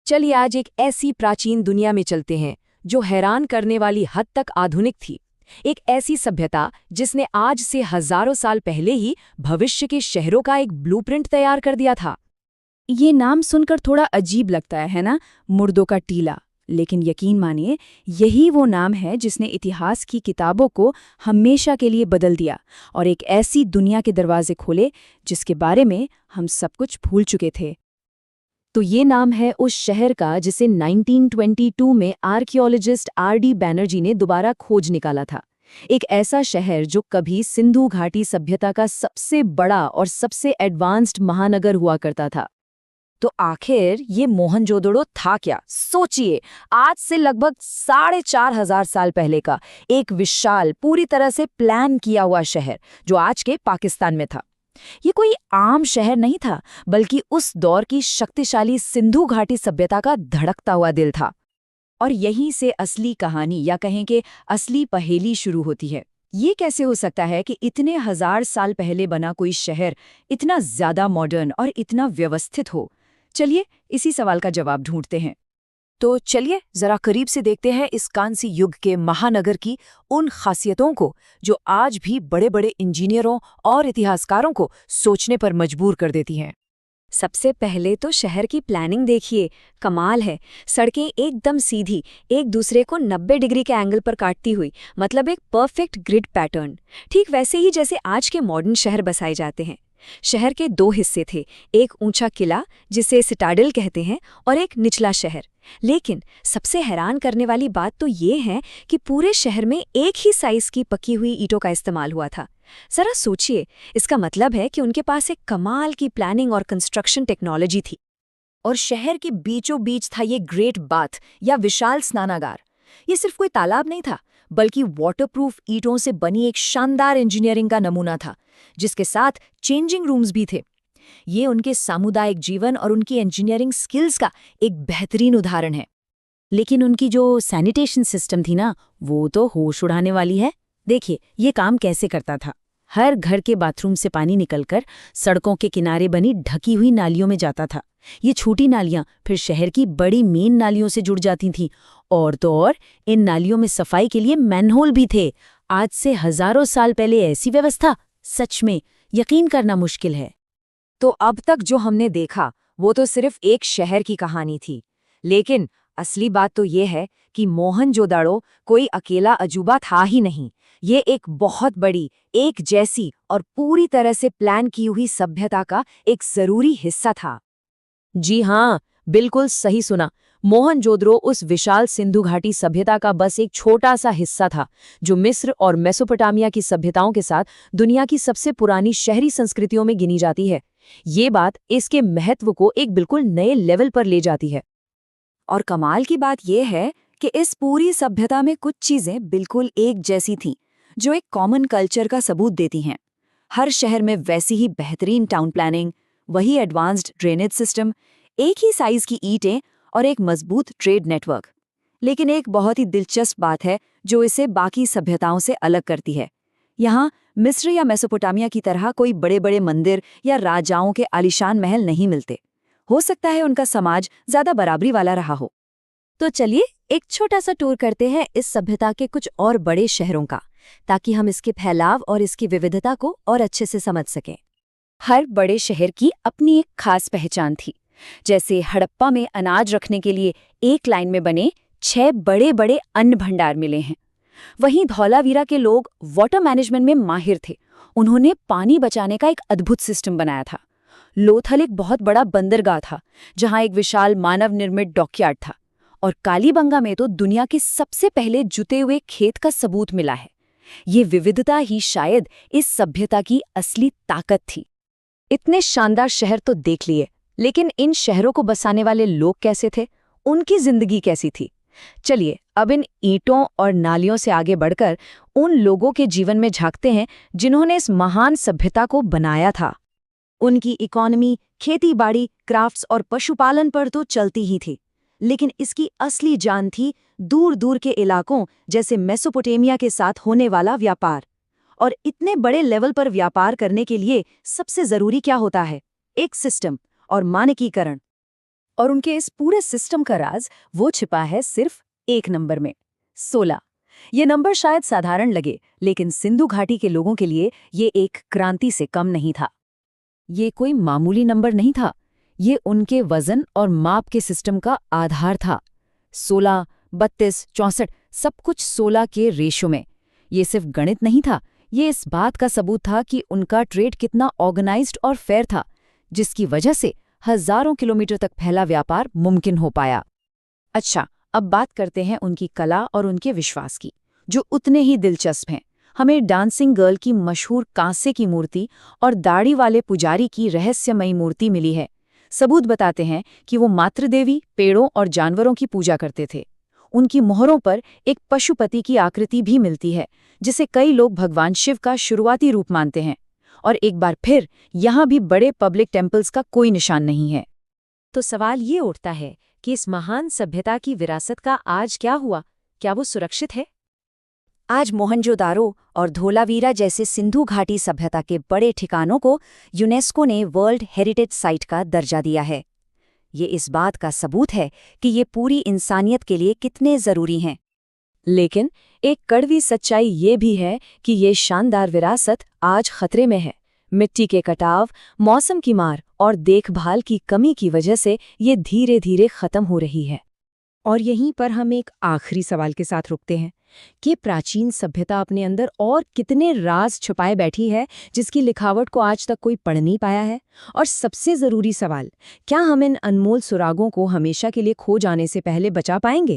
चलिए आज एक ऐसी प्राचीन दुनिया में चलते हैं जो हैरान करने वाली हद तक आधुनिक थी। एक ऐसी सभ्यता जिसने आज से हजारों साल पहले ही भविष्य के शहरों का एक ब्लूप्रिंट तैयार कर दिया था। ये नाम सुनकर थोड़ा अजीब लगता है ना, मुर्दों का टीला। लेकिन यकीन मानिए, यही वो नाम है जिसने इतिहास की किताबों को हमेशा के लिए बदल दिया और एक ऐसी दुनिया के दरवाजे खोले जिसके बारे में हम सब कुछ भूल चुके थे। तो ये नाम है उस शहर का जिसे 1922 में आर्कियोलॉजिस्ट आर.डी. बैनर्जी ने दोबारा खोज निकाला था। एक ऐसा शहर जो कभी सिंधु घाटी सभ्यता का सबसे बड़ा और सबसे एडवांस्ड महानगर हुआ करता था। तो आखिर ये मोहनजोदड़ो था क्या? सोचिए, आज से लगभग 4,500 साल पहले का एक विशाल, पूरी तरह से प्लान किया हुआ शहर जो आज के पाकिस्तान में था। ये कोई आम शहर नहीं था, बल्कि उस दौर की शक्तिशाली सिंधु घाटी सभ्यता का धड़कता हुआ दिल था। और यहीं से असली कहानी या कहें कि असली पहेली शुरू होती है। ये कैसे हो सकता है कि इतने हजार साल पहले बना कोई शहर इतना ज्यादा मॉडर्न और इतना व्यवस्थित हो? चलिए इसी सवाल का जवाब ढूंढते हैं। तो चलिए जरा करीब से देखते हैं इस कांस्य युग के महानगर की उन खासियतों को जो आज भी बड़े बड़े इंजीनियरों और इतिहासकारों को सोचने पर मजबूर कर देती हैं। सबसे पहले तो शहर की प्लानिंग देखिए, कमाल है। सड़कें एकदम सीधी, एक दूसरे को 90 डिग्री के एंगल पर काटती हुई, मतलब एक परफेक्ट ग्रिड पैटर्न। ठीक वैसे ही जैसे आज के मॉडर्न शहर बसाए जाते हैं। शहर के दो हिस्से थे, एक ऊंचा किला जिसे सिटाडेल कहते हैं और एक निचला शहर। लेकिन सबसे हैरान करने वाली बात तो ये है कि पूरे शहर में एक ही साइज की पकी हुई ईंटों का इस्तेमाल हुआ था। जरा सोचिए, इसका मतलब है कि उनके पास एक कमाल की प्लानिंग और कंस्ट्रक्शन टेक्नोलॉजी थी। और शहर के बीचों बीच था ये ग्रेट बाथ या विशाल स्नानागार। ये सिर्फ कोई तालाब नहीं था, बल्कि वाटरप्रूफ ईंटों से बनी एक शानदार इंजीनियरिंग का नमूना था, जिसके साथ चेंजिंग रूम्स भी थे। ये उनके सामुदायिक जीवन और उनकी इंजीनियरिंग स्किल्स का एक बेहतरीन उदाहरण है। लेकिन उनकी जो सैनिटेशन सिस्टम थी ना, वो तो होश उड़ाने वाली है। देखिए, ये काम कैसे करता था। हर घर के बाथरूम से पानी निकलकर सड़कों के किनारे बनी ढकी हुई नालियों में जाता था। ये छोटी नालियां फिर शहर की बड़ी मेन नालियों से जुड़ जाती थीं। और तो और इन नालियों में सफाई के लिए मैनहोल भी थे। आज से हजारों साल पहले ऐसी व्यवस्था सच में यकीन करना मुश्किल है। तो अब तक जो हमने देखा वो तो सिर्फ एक शहर की कहानी थी, लेकिन असली बात तो ये है कि मोहनजोदड़ो कोई अकेला अजूबा था ही नहीं। ये एक बहुत बड़ी, एक जैसी और पूरी तरह से प्लान की हुई सभ्यता का एक जरूरी हिस्सा था। जी हाँ, बिल्कुल सही सुना। मोहनजोदड़ो उस विशाल सिंधु घाटी सभ्यता का बस एक छोटा सा हिस्सा था, जो मिस्र और मेसोपोटामिया की सभ्यताओं के साथ दुनिया की सबसे पुरानी शहरी संस्कृतियों में गिनी जाती है। ये बात इसके महत्व को एक बिल्कुल नए लेवल पर ले जाती है। और कमाल की बात यह है कि इस पूरी सभ्यता में कुछ चीजें बिल्कुल एक जैसी थीं, जो एक कॉमन कल्चर का सबूत देती हैं। हर शहर में वैसी ही बेहतरीन टाउन प्लानिंग, वही एडवांस्ड ड्रेनेज सिस्टम, एक ही साइज की ईंटें और एक मजबूत ट्रेड नेटवर्क। लेकिन एक बहुत ही दिलचस्प बात है जो इसे बाकी सभ्यताओं से अलग करती है। यहाँ मिस्र या मेसोपोटामिया की तरह कोई बड़े बड़े मंदिर या राजाओं के आलीशान महल नहीं मिलते। हो सकता है उनका समाज ज्यादा बराबरी वाला रहा हो। तो चलिए एक छोटा सा टूर करते हैं इस सभ्यता के कुछ और बड़े शहरों का, ताकि हम इसके फैलाव और इसकी विविधता को और अच्छे से समझ सकें। हर बड़े शहर की अपनी एक खास पहचान थी। जैसे हड़प्पा में अनाज रखने के लिए एक लाइन में बने 6 बड़े बड़े अन्न भंडार मिले हैं। वहीं धौलावीरा के लोग वाटर मैनेजमेंट में माहिर थे। उन्होंने पानी बचाने का एक अद्भुत सिस्टम बनाया था। लोथल एक बहुत बड़ा बंदरगाह था, जहां एक विशाल मानव निर्मित डॉकयार्ड था। और कालीबंगा में तो दुनिया के सबसे पहले जुते हुए खेत का सबूत मिला है। ये विविधता ही शायद इस सभ्यता की असली ताकत थी। इतने शानदार शहर तो देख लिए, लेकिन इन शहरों को बसाने वाले लोग कैसे थे? उनकी जिंदगी कैसी थी? चलिए अब इन ईंटों और नालियों से आगे बढ़कर उन लोगों के जीवन में झांकते हैं जिन्होंने इस महान सभ्यता को बनाया था। उनकी इकोनॉमी खेती-बाड़ी, क्राफ्ट्स और पशुपालन पर तो चलती ही थी, लेकिन इसकी असली जान थी दूर दूर के इलाकों जैसे मेसोपोटामिया के साथ होने वाला व्यापार। और इतने बड़े लेवल पर व्यापार करने के लिए सबसे जरूरी क्या होता है? एक सिस्टम और मानकीकरण। और उनके इस पूरे सिस्टम का राज वो छिपा है सिर्फ एक नंबर में, 16। ये नंबर शायद साधारण लगे, लेकिन सिंधु घाटी के लोगों के लिए ये एक क्रांति से कम नहीं था। ये कोई मामूली नंबर नहीं था, ये उनके वजन और माप के सिस्टम का आधार था। 16, 32, 64 सब कुछ 16 के रेशो में। ये सिर्फ गणित नहीं था, ये इस बात का सबूत था कि उनका ट्रेड कितना ऑर्गेनाइज्ड और फेयर था, जिसकी वजह से हजारों किलोमीटर तक फैला व्यापार मुमकिन हो पाया। अच्छा, अब बात करते हैं उनकी कला और उनके विश्वास की, जो उतने ही दिलचस्प हैं। हमें डांसिंग गर्ल की मशहूर कांसे की मूर्ति और दाढ़ी वाले पुजारी की रहस्यमयी मूर्ति मिली है। सबूत बताते हैं कि वो मातृदेवी, पेड़ों और जानवरों की पूजा करते थे। उनकी मोहरों पर एक पशुपति की आकृति भी मिलती है, जिसे कई लोग भगवान शिव का शुरुआती रूप मानते हैं। और एक बार फिर यहाँ भी बड़े पब्लिक टेम्पल्स का कोई निशान नहीं है। तो सवाल ये उठता है कि इस महान सभ्यता की विरासत का आज क्या हुआ? क्या वो सुरक्षित है? आज मोहनजोदारो और धोलावीरा जैसे सिंधु घाटी सभ्यता के बड़े ठिकानों को यूनेस्को ने वर्ल्ड हेरिटेज साइट का दर्जा दिया है। ये इस बात का सबूत है कि ये पूरी इंसानियत के लिए कितने जरूरी हैं। लेकिन एक कड़वी सच्चाई ये भी है कि ये शानदार विरासत आज खतरे में है। मिट्टी के कटाव, मौसम की मार और देखभाल की कमी की वजह से ये धीरे धीरे खत्म हो रही है। और यहीं पर हम एक आखिरी सवाल के साथ रुकते हैं कि प्राचीन सभ्यता अपने अंदर और कितने राज छुपाए बैठी है, जिसकी लिखावट को आज तक कोई पढ़ नहीं पाया है। और सबसे ज़रूरी सवाल, क्या हम इन अनमोल सुरागों को हमेशा के लिए खो जाने से पहले बचा पाएंगे?